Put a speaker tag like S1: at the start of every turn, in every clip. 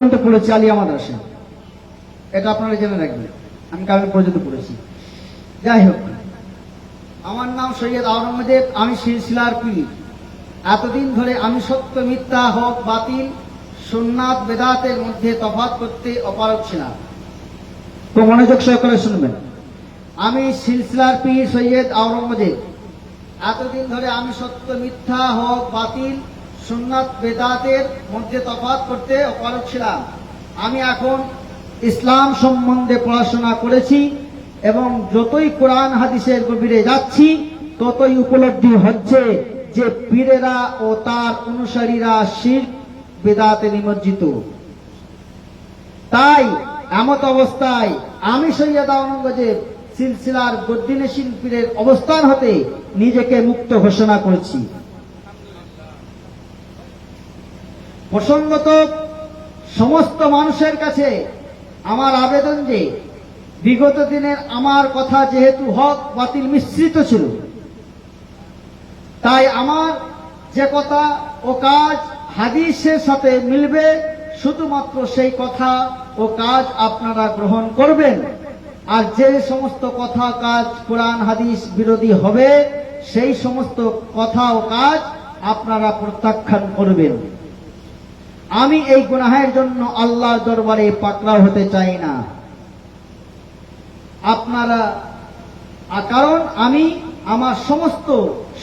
S1: পড়েছি আলিয়া মাদ্রাসা, এটা আপনারা জেনে রাখবেন। আমি কামিল পর্যন্ত পড়েছি। যাই হোক, আমার নাম সৈয়দ আওরঙ্গজেব, আমি সিলসিলার পীর। এতদিন ধরে আমি সত্য মিথ্যা, হক বাতিল, সুন্নাত বেদাতের মধ্যে তফাৎ করতে অপারগ ছিলাম। তো মনোযোগ সহকারে শুনবেন। আমি সিলসিলার পীর সৈয়দ আওরঙ্গজেব। এতদিন ধরে আমি সত্য মিথ্যা, হক বাতিল, সুন্নাত বেদাতের মধ্যে তফাৎ করতে অপারগ ছিলাম। আমি এখন ইসলাম সম্বন্ধে পড়াশোনা করেছি এবং যতই কোরআন হাদিসের গভীরে যাচ্ছি ততই উপলব্ধি হচ্ছে যে পীরেরা ও তার অনুসারীরা শিরক বেদাতে নিমজ্জিত। তাই এমত অবস্থায় আমি সৈয়দ আওরঙ্গজেব সিলসিলার গদ্দিনেশীন পীরের অবস্থান হতে নিজেকে মুক্ত ঘোষণা করছি। প্রসঙ্গত সমস্ত মানুষের কাছে আমার আবেদন যে বিগত দিনের আমার কথা যেহেতু হক বাতিল মিশ্রিত ছিল, তাই আমার যে কথা ও কাজ হাদিসের সাথে মিলবে, শুধুমাত্র সেই কথা ও কাজ আপনারা গ্রহণ করবেন। আর যে সমস্ত কথা কাজ কোরআন হাদিস বিরোধী হবে সেই সমস্ত কথা ও কাজ আপনারা প্রত্যাখ্যান করবেন। আমি এই গুনাহের জন্য আল্লাহর দরবারে পাকড়াও হতে চাই না আপনারা, কারণ আমি আমার সমস্ত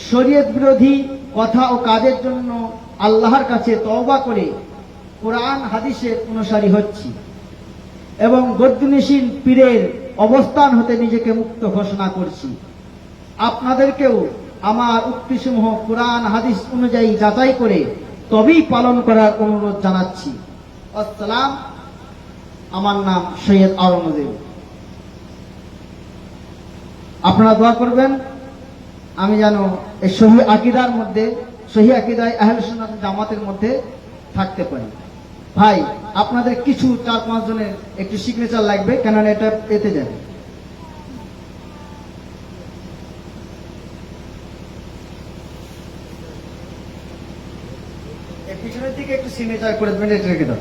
S1: শরীয়ত বিরোধী কথা ও কাজের জন্য আল্লাহর কাছে তওবা করে কোরআন হাদিসের অনুসারী হচ্ছি এবং গদ্দিনেশীন পীরের অবস্থান হতে নিজেকে মুক্ত ঘোষণা করছি। আপনাদেরকেও আমার উক্তিসমূহ কোরআন হাদিস অনুযায়ী যাচাই করে তবেই পালন করার অনুরোধ জানাচ্ছি। আসসালাম। আমার নাম সৈয়দ আওরঙ্গজেব। আপনারা দোয়া করবেন আমি যেন এই সহি আকীদার মধ্যে, সহি আকীদায় আহলে সুন্নাত জামাতের মধ্যে থাকতে পারি। ভাই, আপনাদের কিছু 4-5 জনের একটু সিগনেচার লাগবে, কেননা এটা এতে যাবে। পিছনের দিকে একটু সিগনেচার করে দেবেন, এটা রেখে দাও।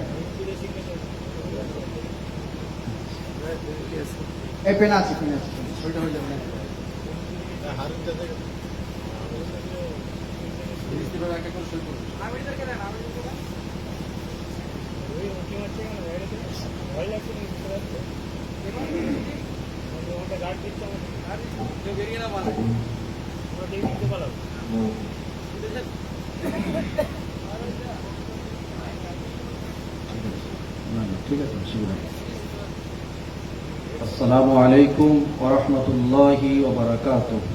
S1: এই পেন আছে, পেন আছে, ওইটা হয়ে যাবে না। ঠিক আছে,
S2: আসসালামু আলাইকুম ওয়া রাহমাতুল্লাহি ওয়া বারাকাতুহু।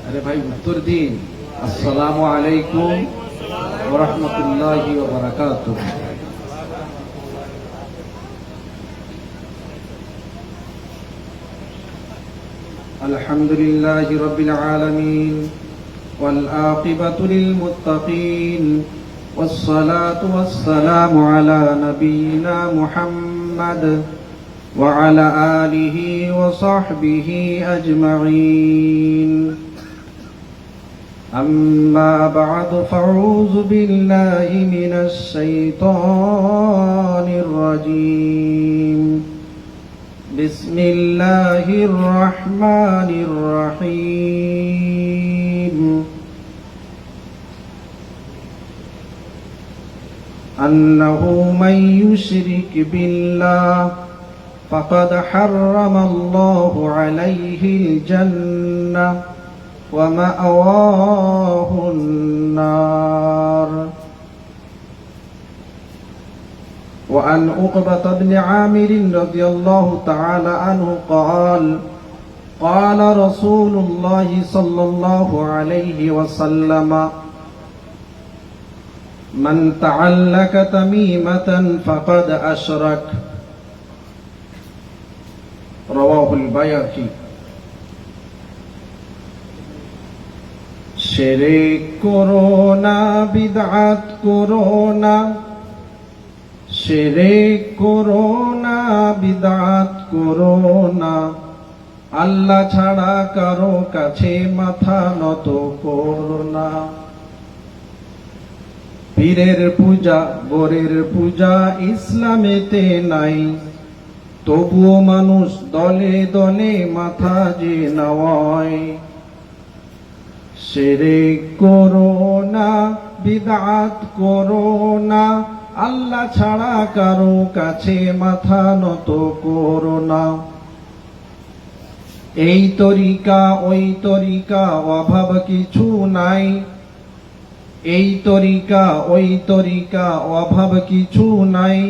S2: আরে ভাই উত্তর দিন। আসসালামু আলাইকুম ওয়া রাহমাতুল্লাহি ওয়া বারাকাতুহু। আলহামদুলিল্লাহি রাব্বিল আলামিন ওয়াল আকিবাতু লিল মুত্তাকিন والصلاة والسلام على نبينا محمد وعلى آله وصحبه أجمعين. أما بعد فأعوذ بالله من الشيطان الرجيم. بسم الله الرحمن الرحيم. أنه من يشرك بالله فقد حرم الله عليه الجنة ومأواه النار. وعن عقبة بن عامر رضي الله تعالى عنه قال قال رسول الله صلى الله عليه وسلم من تعلق تميمة فقد أشرك. رواه البيهقي. শিরক করো না, বিদআত করো না, শিরক করো না, বিদআত করো না, আল্লাহ ছাড়া কারো কাছে মাথা নত করো না। পীরের পূজা বরের পূজা ইসলামেতে নাই, তবুও মানুষ দলে দলে মাথা যে নাওয়ায়। শিরক করো না, বিদআত করো না, আল্লাহ ছাড়া কারো কাছে মাথা নত করো না। এই তরিকা ওই তরিকা অভাব কিছু নাই, এই তরিকা ওই তরিকা অভাব কিছু নাই,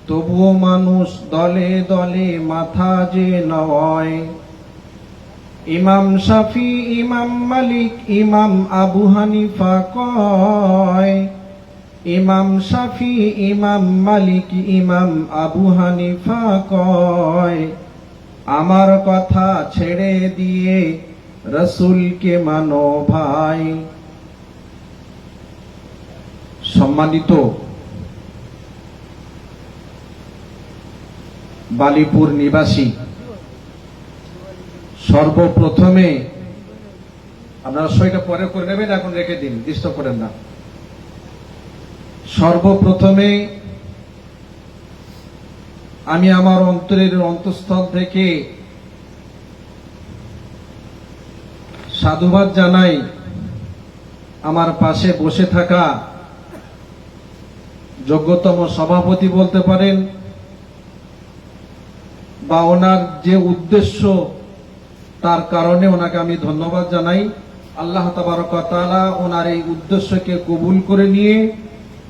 S2: তবুও মানুষ দলে দলে মাথা যে নয়। ইমাম শাফি, ইমাম মালিক, ইমাম আবু হানিফা কয়, ইমাম শাফি, ইমাম মালিক, ইমাম আবু হানিফা কয়, আমার কথা ছেড়ে দিয়ে রসুলকে মানো ভাই। সম্মানিত বালিপুর নিবাসী, সর্বপ্রথমে আপনারা সইটা পরে করে নেবেন, এখন রেখে দিন, ডিস্টার্ব করেন না। সর্বপ্রথমে আমি আমার অন্তরের অন্তঃস্থল থেকে সাধুবাদ জানাই আমার পাশে বসে থাকা যোগ্যতম সভাপতি বলতে পারেন, বা ওনার যে উদ্দেশ্য তার কারণে ওনাকে আমি ধন্যবাদ জানাই। আল্লাহ তাবারক ওয়া তাআলা ওনার এই উদ্দেশ্যকে কবুল করে নিয়ে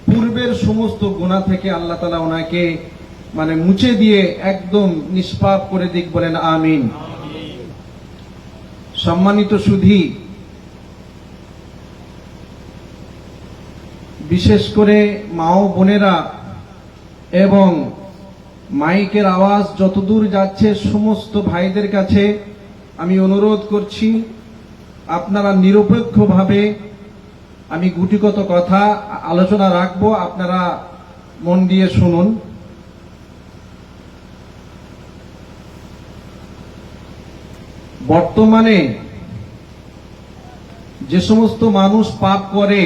S2: পূর্বের সমস্ত গুনাহ থেকে আল্লাহ তাআলা ওনাকে মুছে দিয়ে একদম নিষ্পাপ করে দিক, বলেন আমিন। সম্মানিত সুধী, বিশেষ করে মা ও বোনেরা এবং মাইকের আওয়াজ যতদূর যাচ্ছে সমস্ত ভাইদের কাছে আমি অনুরোধ করছি, আপনারা নিরপেক্ষভাবে, আমি গুটিগত কথা আলোচনা রাখবো, আপনারা মন দিয়ে শুনুন। বর্তমানে যে সমস্ত মানুষ পাপ করে,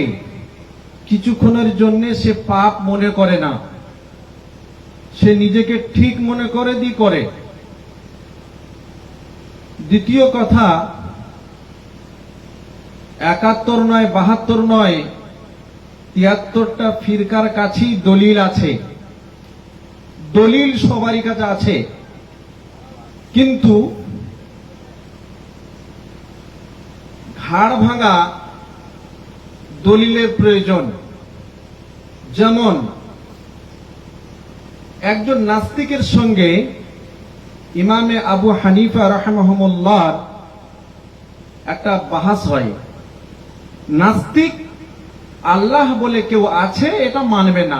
S2: কিছুক্ষণের জন্য সে পাপ মনে করে না, সে নিজেকে ঠিক মনে করে করে। দ্বিতীয় কথা, 71 নয়, 72 নয়, 73টা ফিরকার কাছেই দলিল আছে, দলিল সবারই কাছে আছে, কিন্তু ঘাড় ভাঙা দলিলের প্রয়োজন। যেমন একজন নাস্তিকের সঙ্গে ইমামে আবু হানিফা রাহিমাহুল্লাহ একটা বাহাস হয়। নাস্তিক আল্লাহ বলে কেউ আছে এটা মানবে না,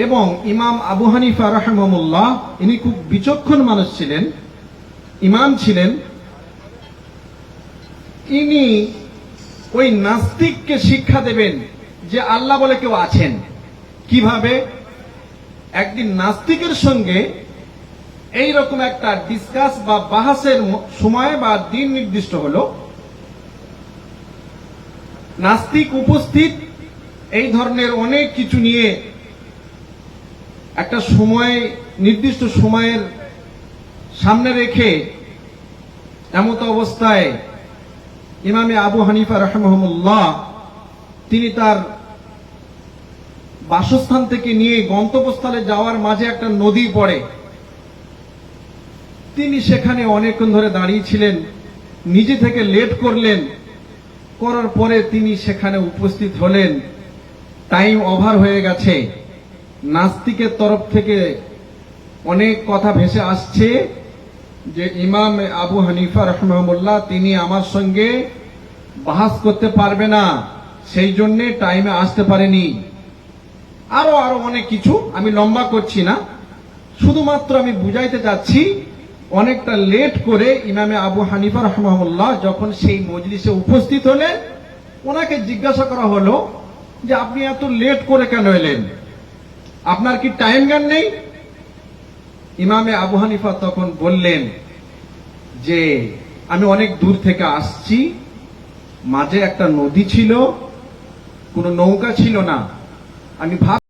S2: এবং ইমাম আবু হানিফা রাহিমাহুল্লাহ ইনি খুব বিচক্ষণ মানুষ ছিলেন, ইমাম ছিলেন। ইনি ওই নাস্তিককে শিক্ষা দেবেন যে আল্লাহ বলে কেউ আছেন কিভাবে। একদিন নাস্তিকের সঙ্গে এই রকম একটা ডিসকাস বা বাহাসের সময় বা দিন নির্দিষ্ট হলো, নাস্তিক উপস্থিত, এই ধরনের অনেক কিছু নিয়ে একটা সময়, নির্দিষ্ট সময়ের সামনে রেখে এমত অবস্থায় ইমামে আবু হানিফা রাহিমাহুল্লাহ তিনি তার বাসস্থান থেকে নিয়ে গন্তব্যস্থলে যাওয়ার মাঝে একটা নদী পড়ে, তিনি সেখানে অনেকক্ষণ ধরে দাঁড়িয়েছিলেন, নিজে থেকে লেট করলেন, করার পরে তিনি সেখানে উপস্থিত হলেন, টাইম ওভার হয়ে গেছে। নাস্তিকের তরফ থেকে অনেক কথা ভেসে আসছে যে ইমাম আবু হানিফা রাহিমাহুল্লাহ তিনি আমার সঙ্গে বাহাস করতে পারবে না, সেই জন্য টাইমে আসতে পারেনি, আরো অনেক কিছু। আমি লম্বা করছি না, শুধুমাত্র আমি বুঝাইতে চাচ্ছি, অনেকটা লেট করে ইমামে আবু হানিফা রাহিমাহুল্লাহ যখন সেই মজলিসে উপস্থিত হলেন, ওনাকে জিজ্ঞাসা করা হলো যে আপনি এত লেট করে কেন এলেন, আপনার কি টাইম জ্ঞান নেই? ইমামে আবু হানিফা তখন বললেন যে আমি অনেক দূর থেকে আসছি, মাঝে একটা নদী ছিল, কোনো নৌকা ছিল না। আমি ভাব